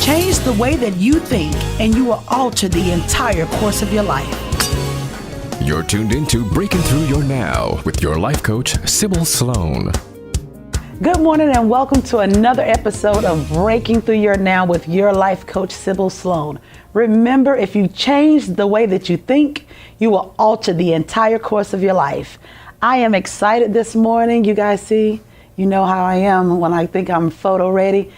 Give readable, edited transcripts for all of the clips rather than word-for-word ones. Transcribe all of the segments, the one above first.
Change the way that you think, and you will alter the entire course of your life. You're tuned into Breaking Through Your Now with your life coach, Sybil Sloan. Good morning and welcome to another episode of Breaking Through Your Now with your life coach, Sybil Sloan. Remember, if you change the way that you think, you will alter the entire course of your life. I am excited this morning. You guys see, you know how I am when I think I'm photo ready.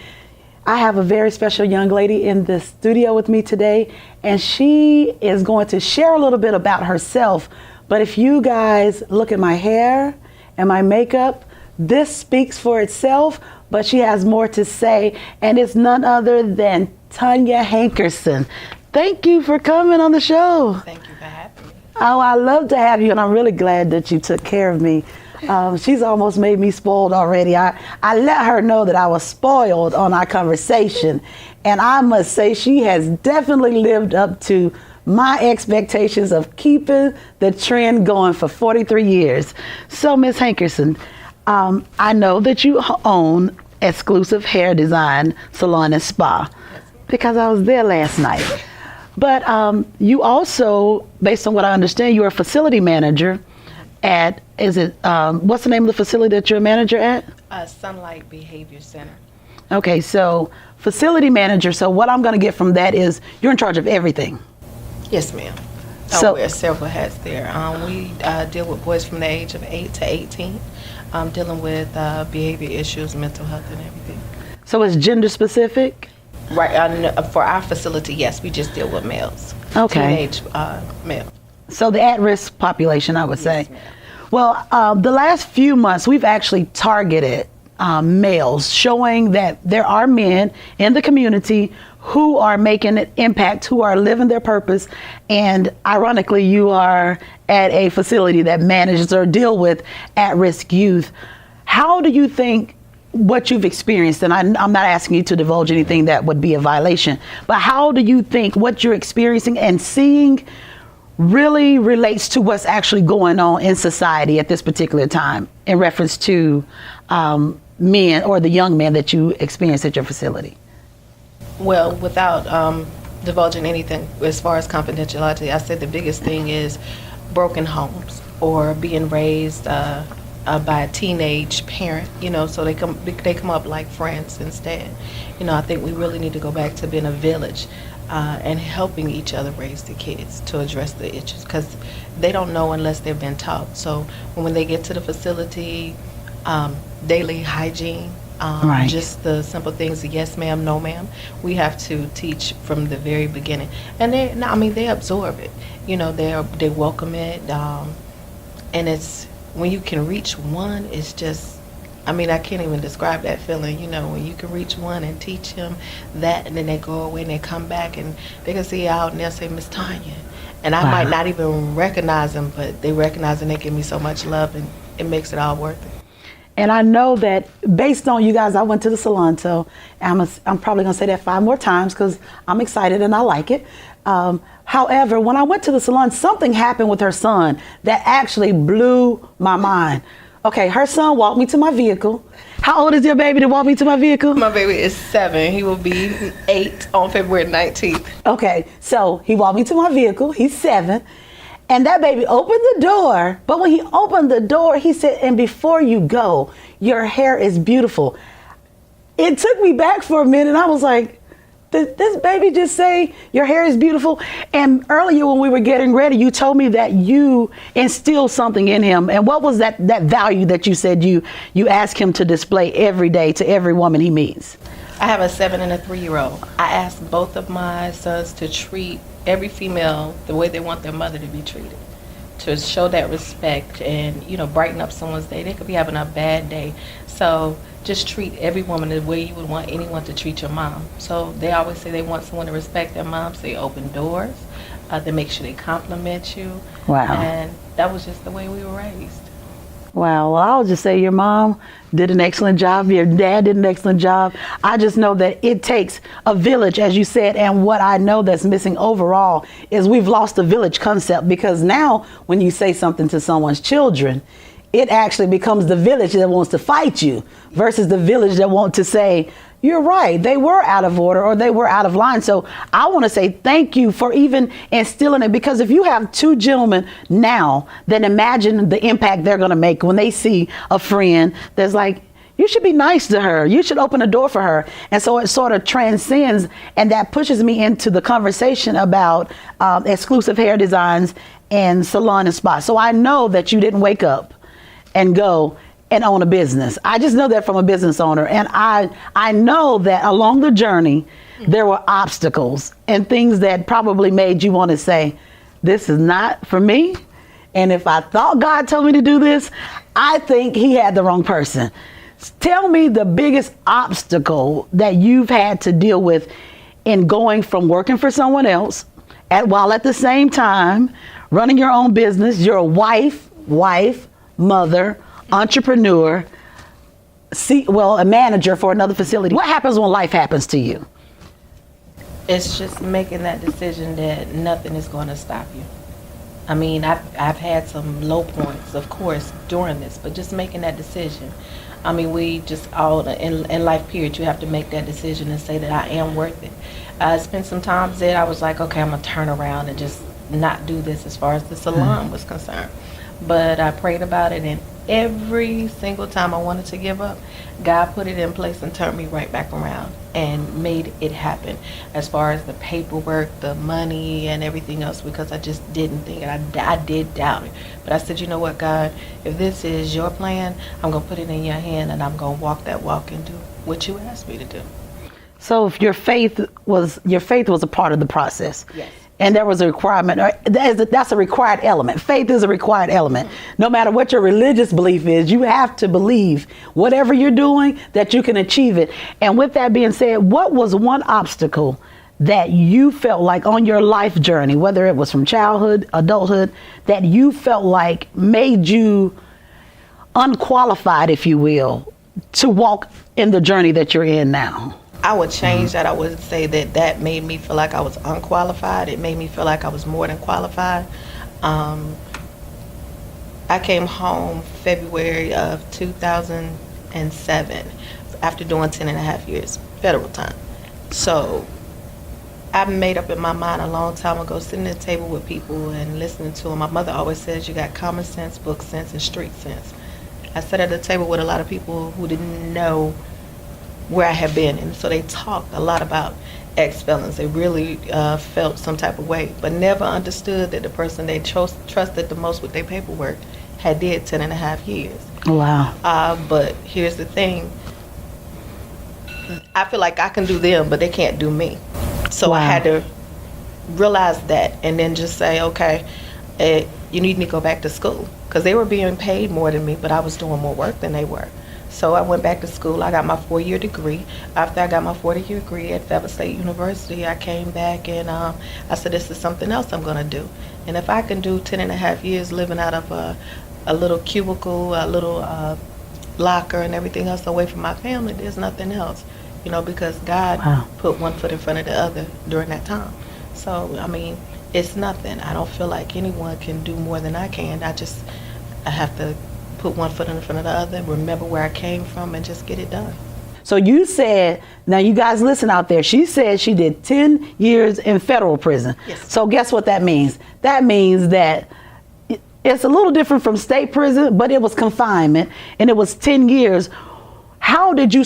I have a very special young lady in the studio with me today, and she is going to share a little bit about herself. But if you guys look at my hair and my makeup, this speaks for itself, but she has more to say, and it's none other than TonyaH. Thank you for coming on the show. Thank you for having me. Oh, I love to have you, and I'm really glad that you took care of me. She's almost made me spoiled already. I let her know that I was spoiled on our conversation, and I must say she has definitely lived up to my expectations of keeping the trend going for 43 years. So, Miss Hankerson, I know that you own Exclusive Hair Design Salon and Spa because I was there last night. But you also, based on what I understand, you're a facility manager at, what's the name of the facility that you're a manager at? Sunlight Behavior Center. Okay, so facility manager. So what I'm going to get from that is you're in charge of everything. Yes, ma'am. So, I wear several hats there. We deal with boys from the age of 8 to 18, dealing with behavior issues, mental health, and everything. So it's gender specific? Right. For our facility, yes, we just deal with males. Okay. Teenage males. So the at-risk population, I would say. Yes, ma'am. Well, the last few months, we've actually targeted males, showing that there are men in the community who are making an impact, who are living their purpose. And ironically, you are at a facility that manages or deal with at-risk youth. How do you think what you've experienced, and I'm not asking you to divulge anything that would be a violation, but how do you think what you're experiencing and seeing really relates to what's actually going on in society at this particular time in reference to men or the young men that you experience at your facility? Well, without divulging anything as far as confidentiality, I said the biggest thing is broken homes or being raised by a teenage parent, so they come up like friends instead. I think we really need to go back to being a village and helping each other raise the kids to address the issues, because they don't know unless they've been taught. So when they get to the facility, daily hygiene, right. Just the simple things, yes ma'am, no ma'am, we have to teach from the very beginning. And they absorb it, they welcome it, and it's, when you can reach one, it's just, I can't even describe that feeling, when you can reach one and teach him that, and then they go away and they come back and they can see you out and they'll say, Miss Tonya. And I might not even recognize them, but they recognize and they give me so much love, and it makes it all worth it. And I know that based on you guys, I went to the salon, so I'm probably going to say that 5 more times because I'm excited and I like it. However, when I went to the salon, something happened with her son that actually blew my mind. Okay, her son walked me to my vehicle. How old is your baby to walk me to my vehicle? My baby is 7. He will be 8 on February 19th. Okay, so he walked me to my vehicle. He's 7. And that baby opened the door. But when he opened the door, he said, and before you go, your hair is beautiful. It took me back for a minute. I was like, did this baby just say your hair is beautiful? And earlier when we were getting ready, you told me that you instilled something in him. And what was that value that you said you ask him to display every day to every woman he meets? I have a 7 and a 3-year-old. I asked both of my sons to treat every female the way they want their mother to be treated, to show that respect and, brighten up someone's day. They could be having a bad day. So just treat every woman the way you would want anyone to treat your mom. So they always say they want someone to respect their mom, so they open doors. They make sure they compliment you. Wow. And that was just the way we were raised. Wow. Well, I'll just say your mom did an excellent job. Your dad did an excellent job. I just know that it takes a village, as you said. And what I know that's missing overall is we've lost the village concept, because now when you say something to someone's children, it actually becomes the village that wants to fight you versus the village that want to say, you're right. They were out of order or they were out of line. So I want to say thank you for even instilling it, because if you have two gentlemen now, then imagine the impact they're going to make when they see a friend that's like, you should be nice to her. You should open a door for her. And so it sort of transcends, and that pushes me into the conversation about exclusive hair designs and salon and spa. So I know that you didn't wake up and go and own a business. I just know that from a business owner. And I know that along the journey, there were obstacles and things that probably made you want to say, this is not for me. And if I thought God told me to do this, I think he had the wrong person. Tell me the biggest obstacle that you've had to deal with in going from working for someone else while at the same time running your own business. You're a wife, mother, entrepreneur, a manager for another facility. What happens when life happens to you? It's just making that decision that nothing is going to stop you. I mean, I've had some low points, of course, during this, but just making that decision. I mean, we just all in life period, you have to make that decision and say that I am worth it. I spent some times that I was like, okay, I'm going to turn around and just not do this as far as the salon was concerned. But I prayed about it, and every single time I wanted to give up, God put it in place and turned me right back around and made it happen as far as the paperwork, the money, and everything else, because I just didn't think it. I did doubt it. But I said, you know what, God, if this is your plan, I'm going to put it in your hand, and I'm going to walk that walk and do what you asked me to do. So if your faith was a part of the process. Yes. And there was a requirement, or that's a required element. Faith is a required element. No matter what your religious belief is, you have to believe whatever you're doing that you can achieve it. And with that being said, what was one obstacle that you felt like on your life journey, whether it was from childhood, adulthood, that you felt like made you unqualified, if you will, to walk in the journey that you're in now? I would change that. I would say that made me feel like I was unqualified. It made me feel like I was more than qualified. I came home February of 2007 after doing 10 and a half years federal time. So I made up in my mind a long time ago, sitting at the table with people and listening to them. My mother always says you got common sense, book sense, and street sense. I sat at the table with a lot of people who didn't know where I had been, and so they talked a lot about ex-felons. They really felt some type of way, but never understood that the person they trusted the most with their paperwork had did 10 and a half years. Wow. But here's the thing. I feel like I can do them, but they can't do me. So Wow. I had to realize that, and then just say, okay, you need to go back to school, because they were being paid more than me, but I was doing more work than they were. So I went back to school. I got my 4-year degree. After I got my 4-year degree at Fayetteville State University, I came back and I said, this is something else I'm going to do. And if I can do 10 and a half years living out of a little cubicle, a little locker and everything else away from my family, there's nothing else, because God Wow. put one foot in front of the other during that time. So, I mean, it's nothing. I don't feel like anyone can do more than I can. I have to put one foot in front of the other, remember where I came from, and just get it done. So you said, now you guys listen out there, she said she did 10 years in federal prison. Yes. So guess what that means? That means that it's a little different from state prison, but it was confinement, and it was 10 years. How did you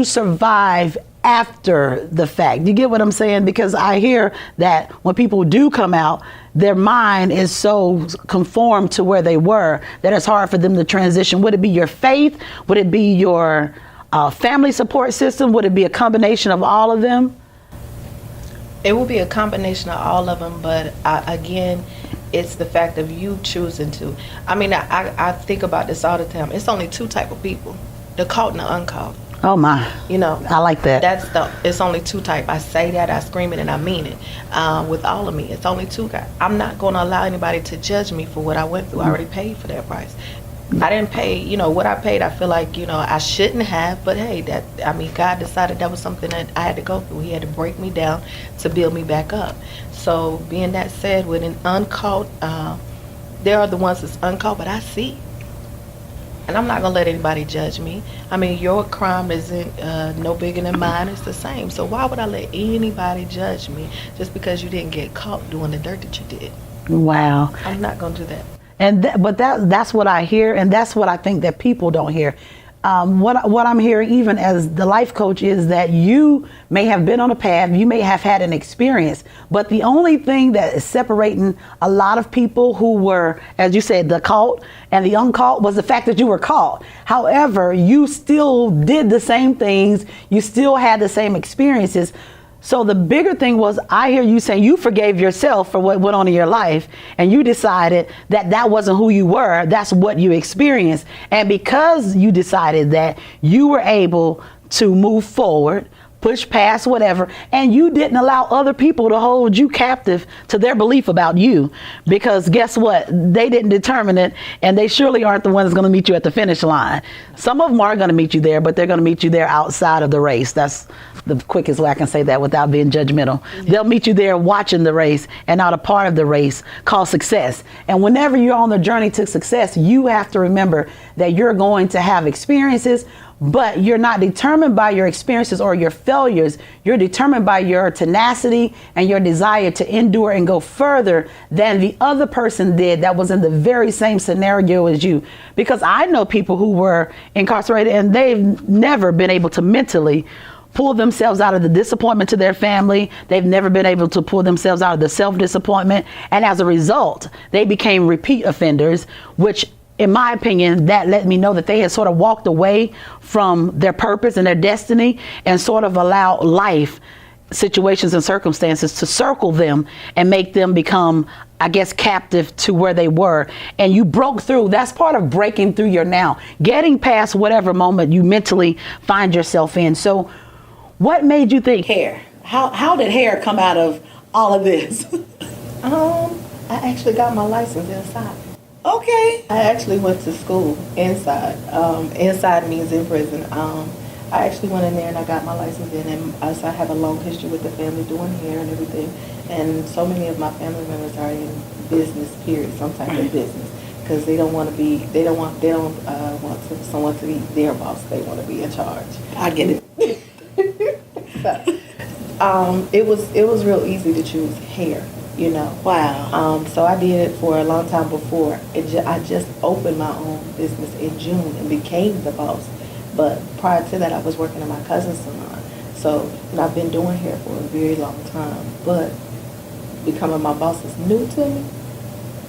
survive after the fact? You get what I'm saying? Because I hear that when people do come out, their mind is so conformed to where they were that it's hard for them to transition. Would it be your faith? Would it be your family support system? Would it be a combination of all of them? It will be a combination of all of them, but again, it's the fact of you choosing to. I mean, I think about this all the time. It's only two type of people, the caught and the uncaught. Oh my. I like that. It's only two type. I say that, I scream it, and I mean it. With all of me, it's only two guys. I'm not going to allow anybody to judge me for what I went through. I already paid for that price. I didn't pay, what I paid. I feel like, I shouldn't have, but hey, God decided that was something that I had to go through. He had to break me down to build me back up. So being that said, with an uncaught, there are the ones that's uncaught, but I see. And I'm not going to let anybody judge me. I mean, your crime isn't no bigger than mine. It's the same. So why would I let anybody judge me just because you didn't get caught doing the dirt that you did? Wow. I'm not going to do that. And that's what I hear, and that's what I think that people don't hear. What I'm hearing, even as the life coach, is that you may have been on a path, you may have had an experience, but the only thing that is separating a lot of people who were, as you said, the caught and the uncaught, was the fact that you were caught. However, you still did the same things, you still had the same experiences. So the bigger thing was, I hear you saying you forgave yourself for what went on in your life, and you decided that that wasn't who you were, that's what you experienced. And because you decided that, you were able to move forward, push past whatever, and you didn't allow other people to hold you captive to their belief about you. Because guess what? They didn't determine it, and they surely aren't the ones that's going to meet you at the finish line. Some of them are going to meet you there, but they're going to meet you there outside of the race. That's the quickest way I can say that without being judgmental. Yeah. They'll meet you there watching the race and not a part of the race, called success. And whenever you're on the journey to success, you have to remember that you're going to have experiences, but you're not determined by your experiences or your failures. You're determined by your tenacity and your desire to endure and go further than the other person did that was in the very same scenario as you. Because I know people who were incarcerated and they've never been able to mentally pull themselves out of the disappointment to their family. They've never been able to pull themselves out of the self-disappointment. And as a result, they became repeat offenders, which, in my opinion, that let me know that they had sort of walked away from their purpose and their destiny and sort of allowed life, situations and circumstances to circle them and make them become, I guess, captive to where they were. And you broke through. That's part of breaking through your now, getting past whatever moment you mentally find yourself in. So what made you think hair? How did hair come out of all of this? I actually got my license inside. Okay. I actually went to school inside. Inside means in prison. I actually went in there and I got my license in, and so I have a long history with the family doing hair and everything. And so many of my family members are in business, period, some type of business, because they don't want to be, they don't want someone to be their boss. They want to be in charge. I get it. So, it was real easy to choose hair. You know. Wow. So I did it for a long time before. I just opened my own business in June and became the boss. But prior to that, I was working in my cousin's salon. So, and I've been doing hair for a very long time. But becoming my boss is new to me.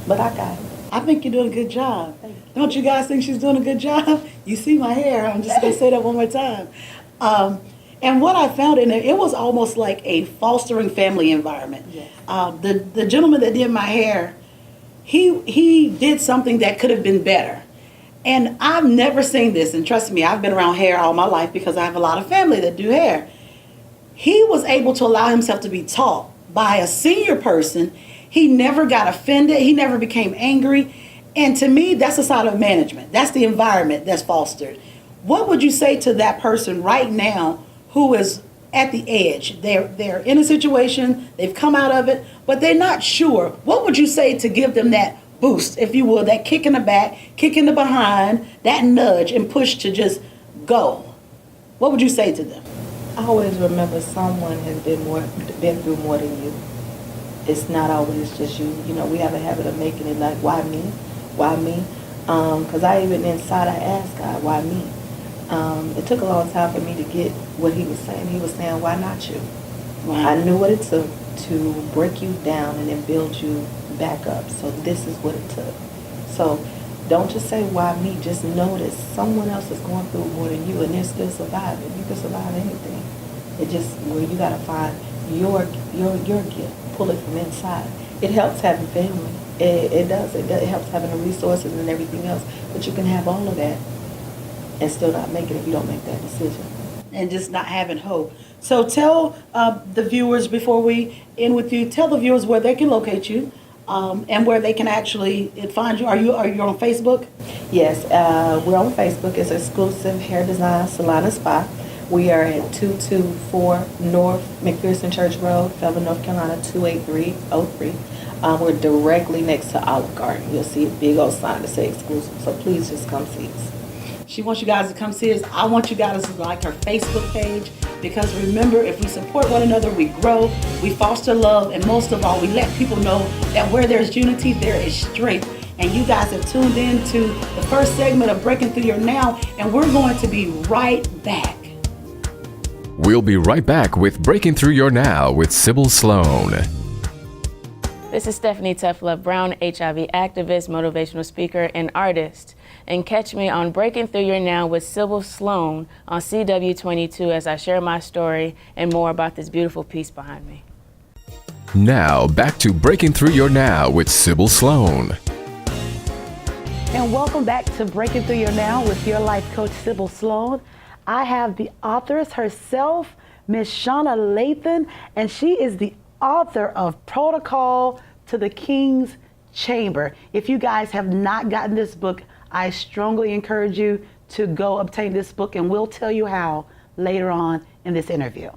But I got it. I think you're doing a good job. Don't you guys think she's doing a good job? You see my hair. I'm just going to say that one more time. And what I found in it was almost like a fostering family environment. Yes. The gentleman that did my hair, he did something that could have been better. And I've never seen this, and trust me, I've been around hair all my life because I have a lot of family that do hair. He was able to allow himself to be taught by a senior person. He never got offended. He never became angry. And to me, that's a side of management. That's the environment that's fostered. What would you say to that person right now who is at the edge? They're in a situation, they've come out of it, but they're not sure. What would you say to give them that boost, if you will, that kick in the back, kick in the behind, that nudge and push to just go? What would you say to them? I always remember someone has been through more than you. It's not always just you. You know, we have a habit of making it like, why me? Why me? Because I even inside I asked God, why me? It took a long time for me to get what he was saying. He was saying, why not you? Wow. I knew what it took to break you down and then build you back up. So this is what it took. So don't just say, why me? Just know that someone else is going through more than you, and they're still surviving. You can survive anything. It just, where you got to find your gift. Pull it from inside. It helps having family. It does. It helps having the resources and everything else. But you can have all of that and still not make it if you don't make that decision. And just not having hope. So tell the viewers, before we end with you, tell the viewers where they can locate you and where they can actually find you. Are you on Facebook? Yes, we're on Facebook. It's Exclusive Hair Design Salon and Spa. We are at 224 North McPherson Church Road, Fayetteville, North Carolina, 28303. We're directly next to Olive Garden. You'll see a big old sign that says exclusive. So please just come see us. She wants you guys to come see us. I want you guys to like her Facebook page, because remember, if we support one another, we grow, we foster love, and most of all, we let people know that where there's unity, there is strength. And you guys have tuned in to the first segment of Breaking Through Your Now, and we're going to be right back. We'll be right back with Breaking Through Your Now with Sybil Sloan. This is Stephanie Tough Love Brown, HIV activist, motivational speaker, and artist. And catch me on Breaking Through Your Now with Sybil Sloan on CW22 as I share my story and more about this beautiful piece behind me. Now, back to Breaking Through Your Now with Sybil Sloan. And welcome back to Breaking Through Your Now with your life coach, Sybil Sloan. I have the authoress herself, Miss ShawnaL, and she is the author of Protocol to the King's Chamber. If you guys have not gotten this book, I strongly encourage you to go obtain this book, and we'll tell you how later on in this interview.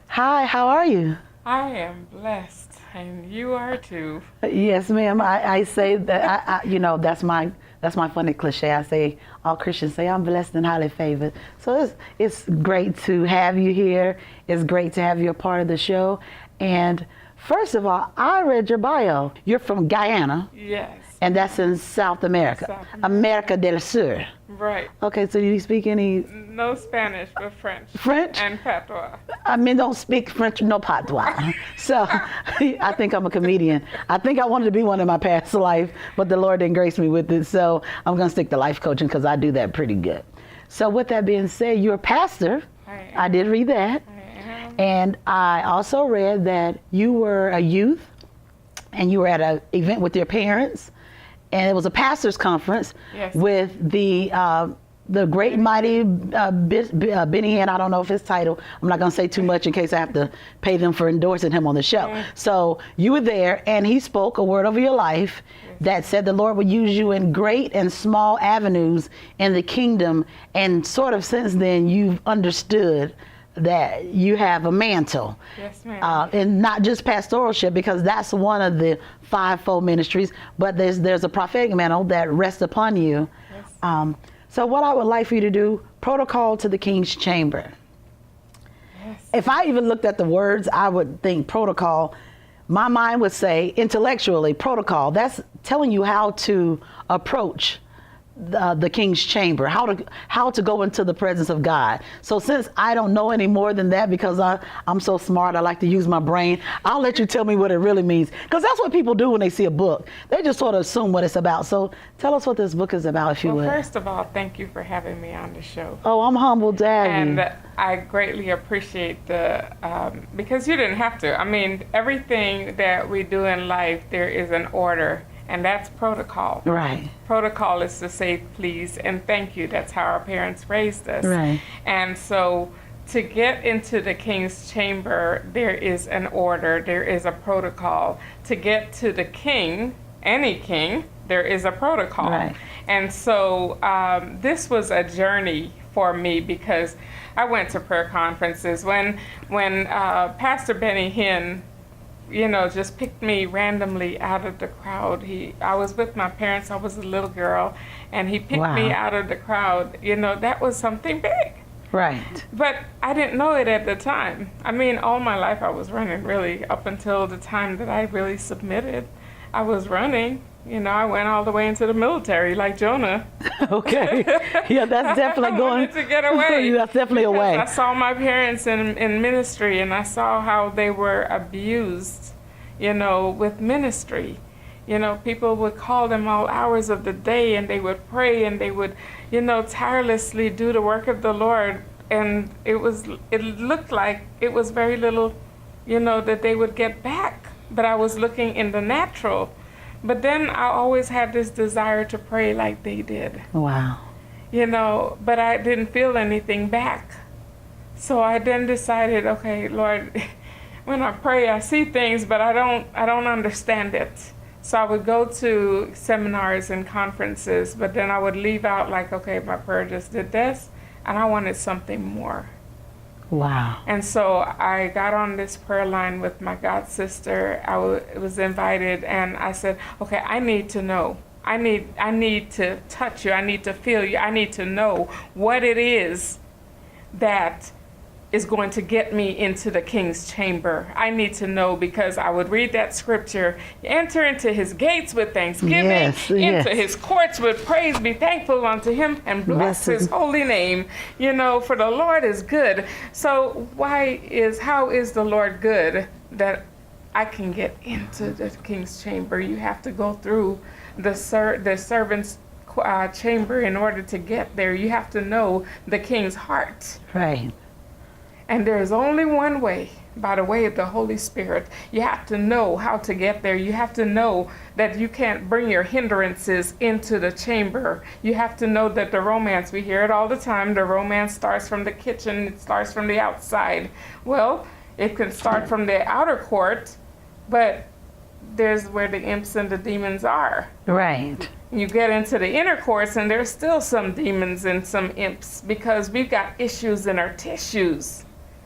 Hi, how are you? I am blessed, and you are too. Yes, ma'am. I say that, that's my funny cliche. I say, all Christians say, I'm blessed and highly favored. So it's great to have you here. It's great to have you a part of the show. And first of all, I read your bio. You're from Guyana. Yes. And that's in South America. South America. America del Sur. Right. Okay, so do you speak any? No Spanish, but French. French? And patois. I mean, don't speak French, no patois. So I think I'm a comedian. I think I wanted to be one in my past life, but the Lord didn't grace me with it. So I'm going to stick to life coaching because I do that pretty good. So with that being said, you're a pastor. I did read that. And I also read that you were a youth and you were at an event with your parents, and it was a pastor's conference. Yes. With the great and mighty Benny Hinn. I don't know if his title. I'm not going to say too much in case I have to pay them for endorsing him on the show. So you were there, and he spoke a word over your life that said the Lord would use you in great and small avenues in the kingdom. And sort of since then, you've understood that you have a mantle. Yes, ma'am. And not just pastoralship, because that's one of the fivefold ministries, but there's a prophetic mantle that rests upon you. Yes. So what I would like for you to do, Protocol to the King's Chamber. Yes. If I even looked at the words, I would think protocol. My mind would say intellectually, protocol. That's telling you how to approach the King's Chamber, how to go into the presence of God. So since I don't know any more than that, because I'm so smart, I like to use my brain, I'll let you tell me what it really means, because that's what people do when they see a book. They just sort of assume what it's about. So tell us what this book is about, if you would. Well, first of all, thank you for having me on the show. Oh, I'm humbled to have you. And I greatly appreciate because you didn't have to. I mean, everything that we do in life, there is an order. And that's protocol. Right. Protocol is to say please and thank you. That's how our parents raised us. Right. And so to get into the King's Chamber, there is an order, there is a protocol. To get to the king, any king, there is a protocol. Right. And so this was a journey for me, because I went to prayer conferences. When Pastor Benny Hinn, just picked me randomly out of the crowd. I was with my parents, I was a little girl, and he picked me out of the crowd. That was something big. Right. But I didn't know it at the time. I mean, all my life I was running, really, up until the time that I really submitted. I was running. I went all the way into the military, like Jonah. Okay. Yeah, that's definitely going. I wanted to get away. That's definitely a way. I saw my parents in ministry, and I saw how they were abused, with ministry. People would call them all hours of the day, and they would pray, and they would, tirelessly do the work of the Lord. And it looked like it was very little, that they would get back. But I was looking in the natural. But then I always had this desire to pray like they did. Wow. But I didn't feel anything back. So I then decided, okay, Lord, when I pray, I see things, but I don't understand it. So I would go to seminars and conferences, but then I would leave out like, okay, my prayer just did this, and I wanted something more. Wow. And so I got on this prayer line with my god sister. I was invited, and I said, okay, I need to know. I need to touch you. I need to feel you. I need to know what it is that is going to get me into the king's chamber. I need to know, because I would read that scripture, enter into his gates with thanksgiving, into his courts with praise, be thankful unto him and bless his holy name. You know, for the Lord is good. So how is the Lord good that I can get into the king's chamber? You have to go through the servant's chamber in order to get there. You have to know the king's heart. Right. And there's only one way, by the way of the Holy Spirit. You have to know how to get there. You have to know that you can't bring your hindrances into the chamber. You have to know that the romance, we hear it all the time, the romance starts from the kitchen, it starts from the outside. Well, it can start from the outer court, but there's where the imps and the demons are. Right. You get into the inner courts and there's still some demons and some imps, because we've got issues in our tissues.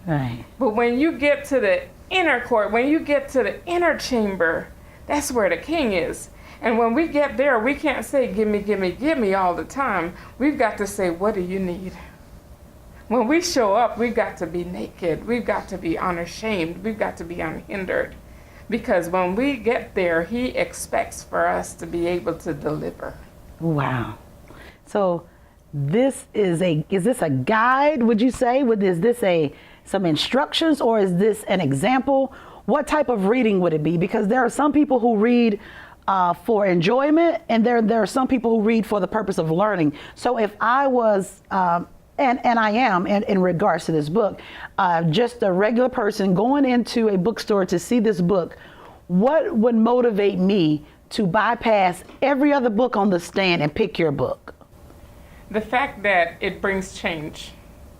Right. But when you get to the inner court, when you get to the inner chamber, that's where the king is. And when we get there, we can't say, give me, give me, give me all the time. We've got to say, what do you need? When we show up, we've got to be naked. We've got to be unashamed. We've got to be unhindered. Because when we get there, he expects for us to be able to deliver. Wow. So is this a guide, would you say? Is this some instructions, or is this an example? What type of reading would it be? Because there are some people who read for enjoyment, and there are some people who read for the purpose of learning. So if I was, and I am in regards to this book, just a regular person going into a bookstore to see this book, what would motivate me to bypass every other book on the stand and pick your book? The fact that it brings change.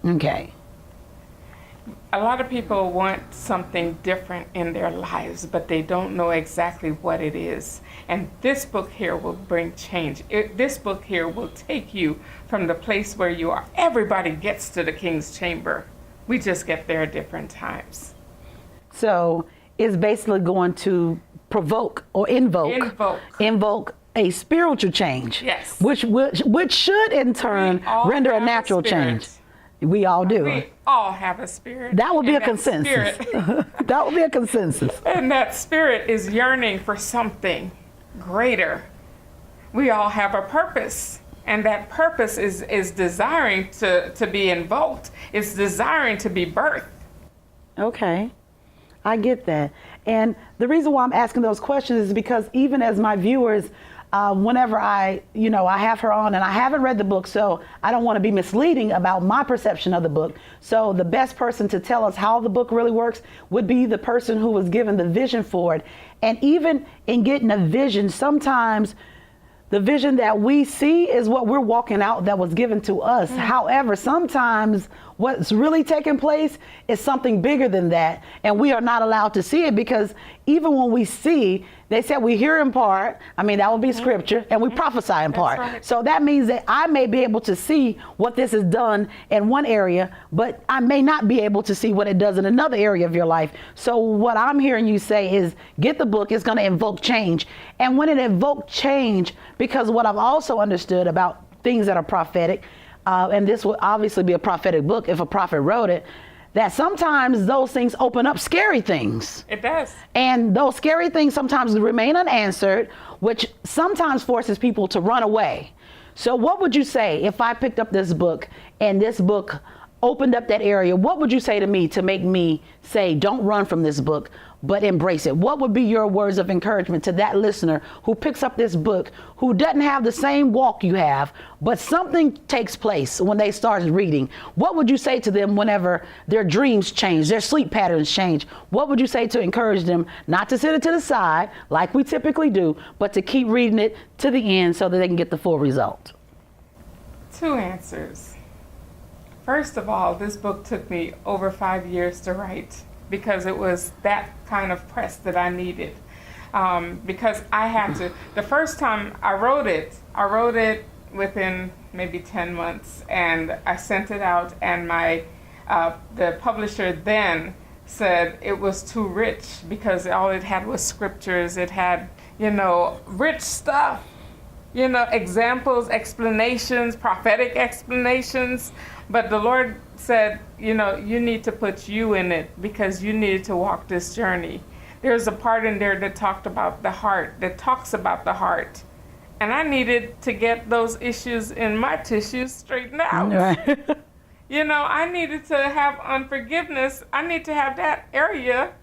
Okay. A lot of people want something different in their lives, but they don't know exactly what it is. And this book here will bring change. This book here will take you from the place where you are. Everybody gets to the king's chamber. We just get there at different times. So it's basically going to provoke or invoke a spiritual change. Yes. Which should in turn render a natural change. We all do. We all have a spirit. That will be a consensus. That will be a consensus. And that spirit is yearning for something greater. We all have a purpose. And that purpose is desiring to be invoked. It's desiring to be birthed. Okay. I get that. And the reason why I'm asking those questions is because even as my viewers, whenever I have her on, and I haven't read the book, so I don't want to be misleading about my perception of the book. So the best person to tell us how the book really works would be the person who was given the vision for it. And even in getting a vision, sometimes the vision that we see is what we're walking out that was given to us. However, sometimes what's really taking place is something bigger than that, and we are not allowed to see it, because even when we see, they said we hear in part, that would be scripture, and we prophesy in part. Right. So that means that I may be able to see what this has done in one area, but I may not be able to see what it does in another area of your life. So what I'm hearing you say is get the book, it's going to invoke change. And when it invokes change, because what I've also understood about things that are prophetic, and this will obviously be a prophetic book if a prophet wrote it, that sometimes those things open up scary things. It does. And those scary things sometimes remain unanswered, which sometimes forces people to run away. So what would you say if I picked up this book and this book opened up that area? What would you say to me to make me say, don't run from this book, but embrace it? What would be your words of encouragement to that listener who picks up this book, who doesn't have the same walk you have, but something takes place when they start reading? What would you say to them whenever their dreams change, their sleep patterns change? What would you say to encourage them not to sit it to the side like we typically do, but to keep reading it to the end so that they can get the full result? 2 answers. First of all, this book took me over 5 years to write, because it was that kind of press that I needed. Because I had to, the first time I wrote it within maybe 10 months, and I sent it out, and the publisher then said it was too rich, because all it had was scriptures, it had, rich stuff. examples, explanations, prophetic explanations. But the Lord said, you need to put you in it because you needed to walk this journey. There's a part in there that talks about the heart. And I needed to get those issues in my tissues straightened out. Right. I needed to have unforgiveness. I need to have that area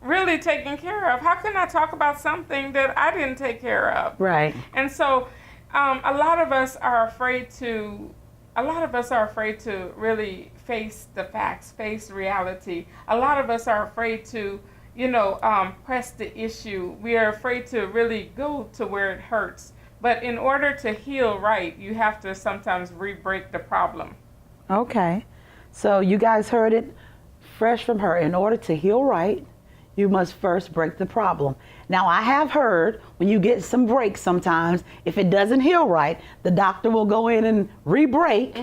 really taken care of. How can I talk about something that I didn't take care of? Right. And so a lot of us are afraid to really face the facts, face reality. A lot of us are afraid to, press the issue. We are afraid to really go to where it hurts. But in order to heal right, you have to sometimes re-break the problem. Okay. So you guys heard it fresh from her. In order to heal right, you must first break the problem. Now, I have heard when you get some breaks sometimes, if it doesn't heal right, the doctor will go in and re-break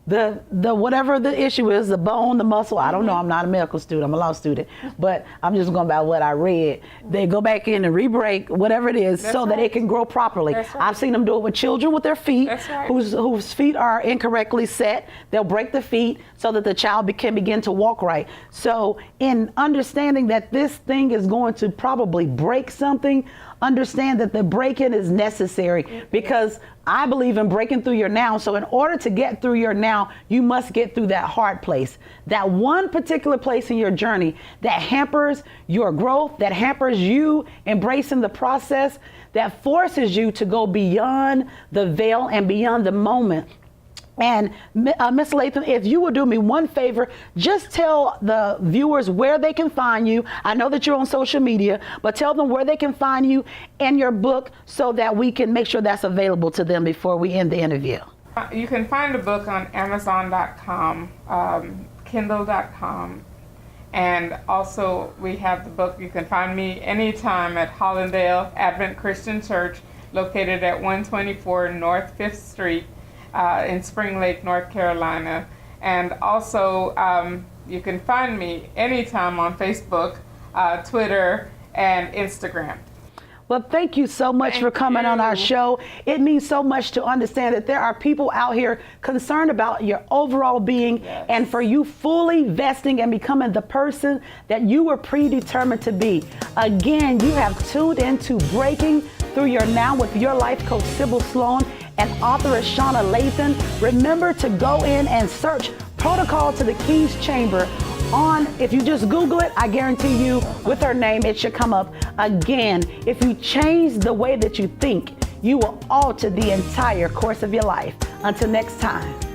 the whatever the issue is, the bone, the muscle. I don't know. I'm not a medical student. I'm a law student. But I'm just going by what I read. They go back in and re-break whatever it is that it can grow properly. I've seen them do it with children with their feet whose feet are incorrectly set. They'll break the feet so that the child can begin to walk right. So in understanding that this thing is going to probably break something, understand that the break-in is necessary because I believe in breaking through your now. So in order to get through your now, you must get through that hard place, that one particular place in your journey that hampers your growth, that hampers you embracing the process, that forces you to go beyond the veil and beyond the moment. And Ms. Latham, if you would do me one favor, just tell the viewers where they can find you. I know that you're on social media, but tell them where they can find you and your book so that we can make sure that's available to them before we end the interview. You can find the book on Amazon.com, Kindle.com, and also we have the book. You can find me anytime at Hollandale Advent Christian Church, located at 124 North 5th Street. In Spring Lake, North Carolina. And also, you can find me anytime on Facebook, Twitter, and Instagram. Well, thank you so much for coming on our show. It means so much to understand that there are people out here concerned about your overall being and for you fully vesting and becoming the person that you were predetermined to be. Again, you have tuned into Breaking Through Your Now with your life coach, Sybil Sloan, and author ShawnaL. Remember to go in and search Protocol to the King's Chamber if you just Google it, I guarantee you with her name, it should come up. Again, if you change the way that you think, you will alter the entire course of your life. Until next time.